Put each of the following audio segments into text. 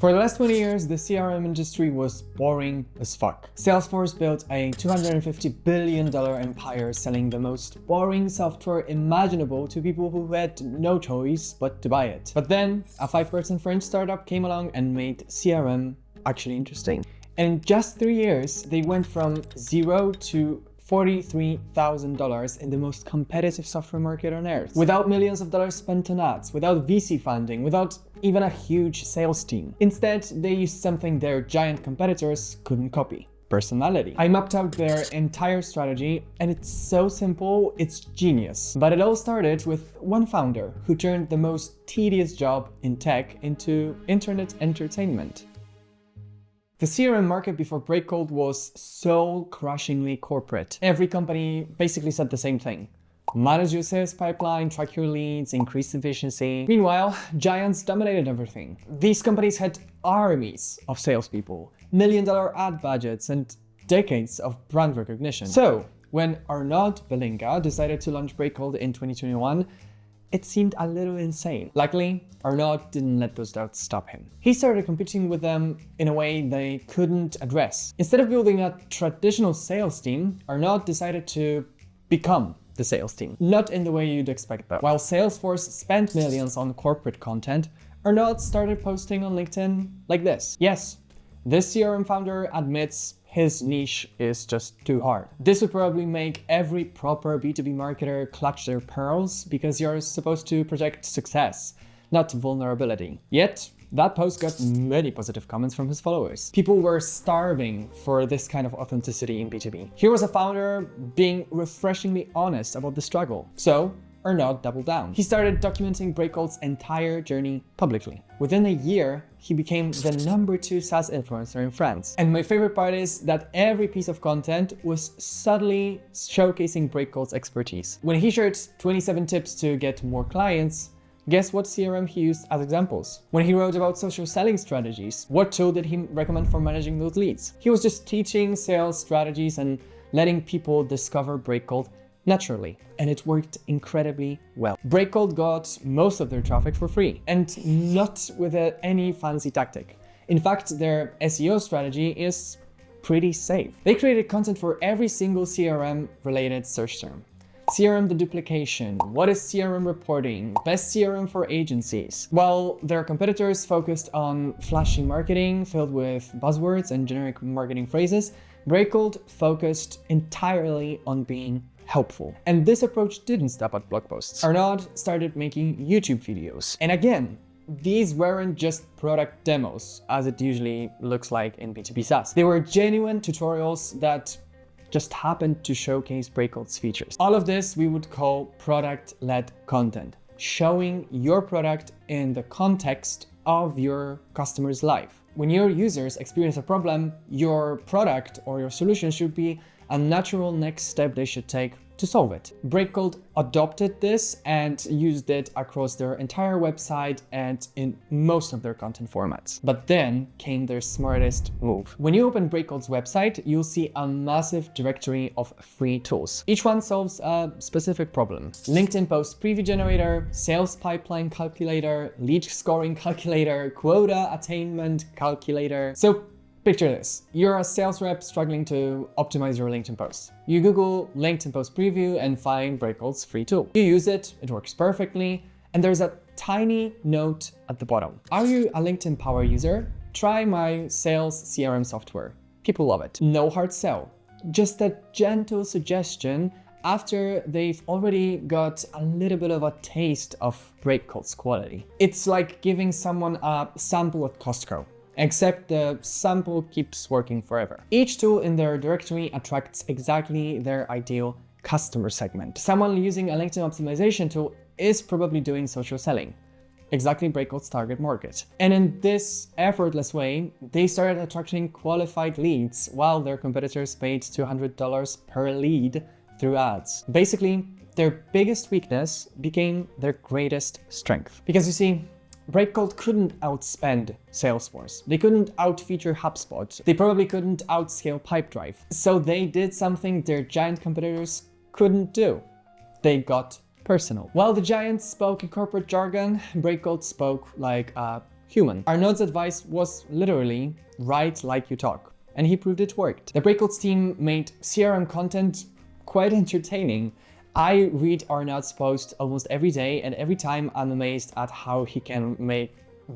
For the last 20 years, the CRM industry was boring as fuck. Salesforce built a $250 billion empire selling the most boring software imaginable to people who had no choice but to buy it. But then, a 5-person French startup came along and made CRM actually interesting. And in just 3 years, they went from zero to $43,000 in the most competitive software market on earth, without millions of dollars spent on ads, without VC funding, without even a huge sales team. Instead, they used something their giant competitors couldn't copy: personality. I mapped out their entire strategy, and it's so simple, it's genius. But it all started with one founder who turned the most tedious job in tech into internet entertainment. The CRM market before Breakcold was soul-crushingly corporate. Every company basically said the same thing: manage your sales pipeline, track your leads, increase efficiency. Meanwhile, giants dominated everything. These companies had armies of salespeople, million-dollar ad budgets, and decades of brand recognition. So, when Arnaud Belinga decided to launch Breakcold in 2021, it seemed a little insane. Luckily, Arnaud didn't let those doubts stop him. He started competing with them in a way they couldn't address. Instead of building a traditional sales team, Arnaud decided to become the sales team. Not in the way you'd expect though. While Salesforce spent millions on corporate content, Arnaud started posting on LinkedIn like this. Yes, this CRM founder admits his niche is just too hard. This would probably make every proper B2B marketer clutch their pearls, because you're supposed to project success, not vulnerability. Yet, that post got many positive comments from his followers. People were starving for this kind of authenticity in B2B. Here was a founder being refreshingly honest about the struggle. So, Arnaud doubled down. He started documenting Breakcold's entire journey publicly. Within a year, he became the #2 SaaS influencer in France. And my favorite part is that every piece of content was subtly showcasing Breakcold's expertise. When he shared 27 tips to get more clients, guess what CRM he used as examples? When he wrote about social selling strategies, what tool did he recommend for managing those leads? He was just teaching sales strategies and letting people discover Breakcold naturally, and it worked incredibly well. Breakcold got most of their traffic for free, and not with any fancy tactic. In fact, their SEO strategy is pretty safe. They created content for every single CRM-related search term. CRM deduplication, what is CRM reporting, best CRM for agencies. While their competitors focused on flashy marketing filled with buzzwords and generic marketing phrases, Breakcold focused entirely on being helpful. And this approach didn't stop at blog posts. Arnaud started making YouTube videos. And again, these weren't just product demos, as it usually looks like in B2B SaaS. They were genuine tutorials that just happened to showcase Breakcold's features. All of this we would call product-led content, showing your product in the context of your customer's life. When your users experience a problem, your product or your solution should be a natural next step they should take to solve it. Breakcold adopted this and used it across their entire website and in most of their content formats. But then came their smartest move. When you open Breakcold's website, you'll see a massive directory of free tools. Each one solves a specific problem: LinkedIn post preview generator, sales pipeline calculator, lead scoring calculator, quota attainment calculator. So picture this: you're a sales rep struggling to optimize your LinkedIn posts. You Google LinkedIn post preview and find Breakcold's free tool. You use it, it works perfectly, and there's a tiny note at the bottom. Are you a LinkedIn power user? Try my sales CRM software. People love it. No hard sell, just a gentle suggestion after they've already got a little bit of a taste of Breakcold's quality. It's like giving someone a sample at Costco, except the sample keeps working forever. Each tool in their directory attracts exactly their ideal customer segment. Someone using a LinkedIn optimization tool is probably doing social selling, exactly Breakcold's target market. And in this effortless way, they started attracting qualified leads while their competitors paid $200 per lead through ads. Basically, their biggest weakness became their greatest strength. Because you see, Breakcold couldn't outspend Salesforce. They couldn't outfeature HubSpot. They probably couldn't outscale Pipedrive. So they did something their giant competitors couldn't do. They got personal. While the giants spoke in corporate jargon, Breakcold spoke like a human. Arnaud's advice was literally write like you talk, and he proved it worked. The Breakcode's team made CRM content quite entertaining. I read Arnaud's post almost every day, and every time I'm amazed at how he can make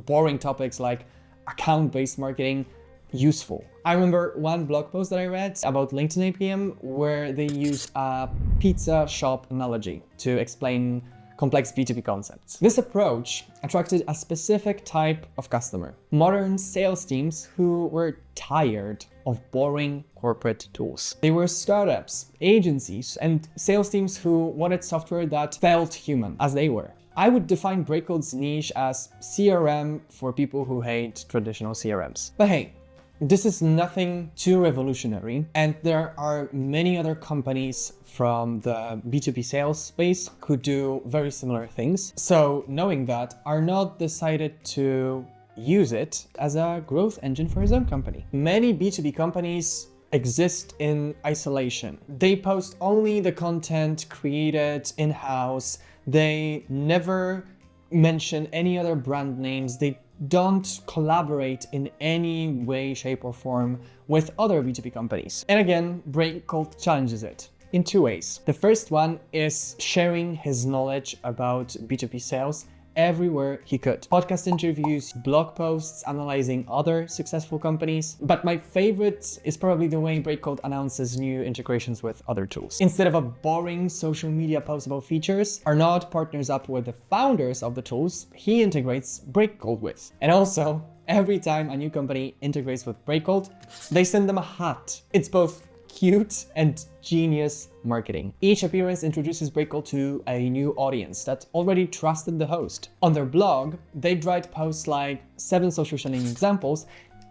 boring topics like account-based marketing useful. I remember one blog post that I read about LinkedIn APM where they use a pizza shop analogy to explain complex B2B concepts. This approach attracted a specific type of customer, modern sales teams who were tired of boring corporate tools. They were startups, agencies, and sales teams who wanted software that felt human, as they were. I would define Breakcode's niche as CRM for people who hate traditional CRMs. But hey, this is nothing too revolutionary, and there are many other companies from the B2B sales space who do very similar things. So knowing that, Arnaud decided to use it as a growth engine for his own company. Many B2B companies exist in isolation. They post only the content created in-house. They never mention any other brand names. They don't collaborate in any way, shape, or form with other B2B companies. And again, Breakcode challenges it in two ways. The first one is sharing his knowledge about B2B sales everywhere he could. Podcast interviews, blog posts, analyzing other successful companies. But my favorite is probably the way Breakcode announces new integrations with other tools. Instead of a boring social media post about features, Arnaud partners up with the founders of the tools he integrates Breakcode with. And also, every time a new company integrates with Breakcode, they send them a hat. It's both cute and genius marketing. Each appearance introduces Breakcode to a new audience that already trusted the host. On their blog, they'd write posts like 7 social selling examples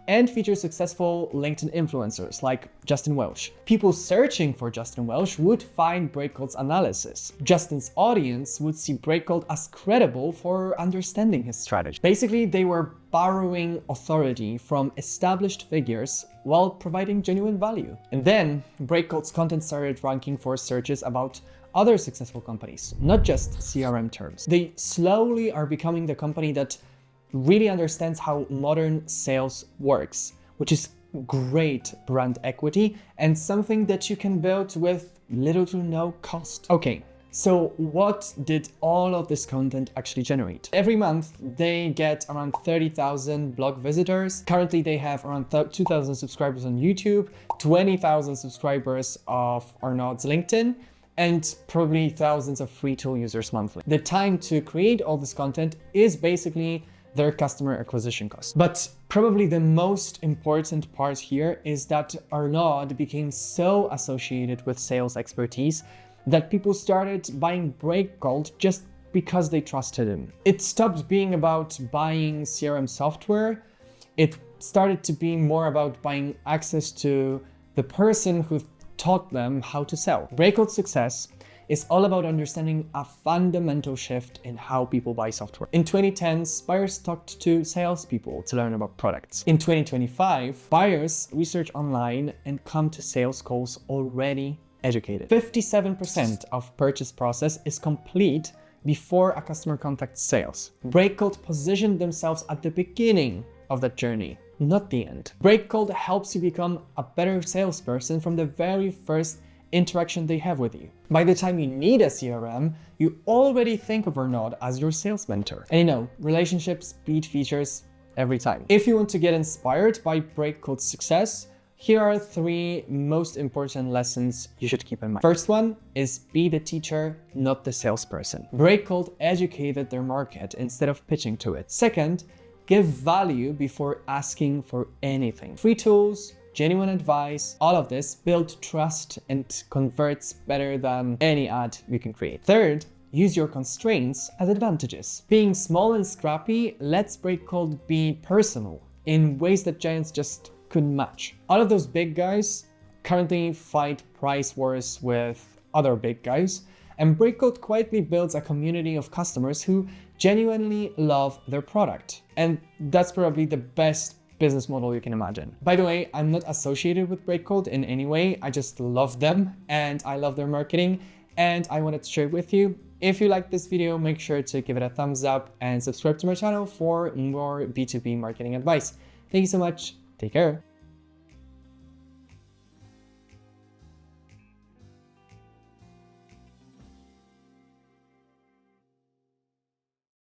and feature successful LinkedIn influencers like Justin Welsh. People searching for Justin Welsh would find Breakcode's analysis. Justin's audience would see Breakcode as credible for understanding his strategy. Basically, they were borrowing authority from established figures while providing genuine value. And then Breakcode's content started ranking for searches about other successful companies, not just CRM terms. They slowly are becoming the company that really understands how modern sales works, which is great brand equity and something that you can build with little to no cost. Okay, so what did all of this content actually generate? Every month, they get around 30,000 blog visitors. Currently, they have around 2,000 subscribers on YouTube, 20,000 subscribers of Arnaud's LinkedIn, and probably thousands of free tool users monthly. The time to create all this content is basically their customer acquisition cost. But probably the most important part here is that Arnaud became so associated with sales expertise that people started buying Breakcode just because they trusted him. It stopped being about buying CRM software. It started to be more about buying access to the person who taught them how to sell. Breakcode's success is all about understanding a fundamental shift in how people buy software. In 2010s, buyers talked to salespeople to learn about products. In 2025, buyers research online and come to sales calls already educated. 57% of purchase process is complete before a customer contacts sales. Breakcode positioned themselves at the beginning of that journey, not the end. Breakcode helps you become a better salesperson from the very first interaction they have with you. By the time you need a CRM, you already think of Arnaud as your sales mentor. And you know, relationships beat features every time. If you want to get inspired by Breakcode's success, here are 3 most important lessons you should keep in mind. First one is be the teacher, not the salesperson. Breakcode educated their market instead of pitching to it. Second, give value before asking for anything. Free tools, genuine advice, all of this build trust and converts better than any ad you can create. Third, use your constraints as advantages. Being small and scrappy lets Breakcode be personal in ways that giants just couldn't match. All of those big guys currently fight price wars with other big guys, and Breakcode quietly builds a community of customers who genuinely love their product. And that's probably the best business model you can imagine. By the way, I'm not associated with Breakcode in any way. I just love them and I love their marketing. and I wanted to share it with you. If you like this video, make sure to give it a thumbs up and subscribe to my channel for more B2B marketing advice. Thank you so much. Take care.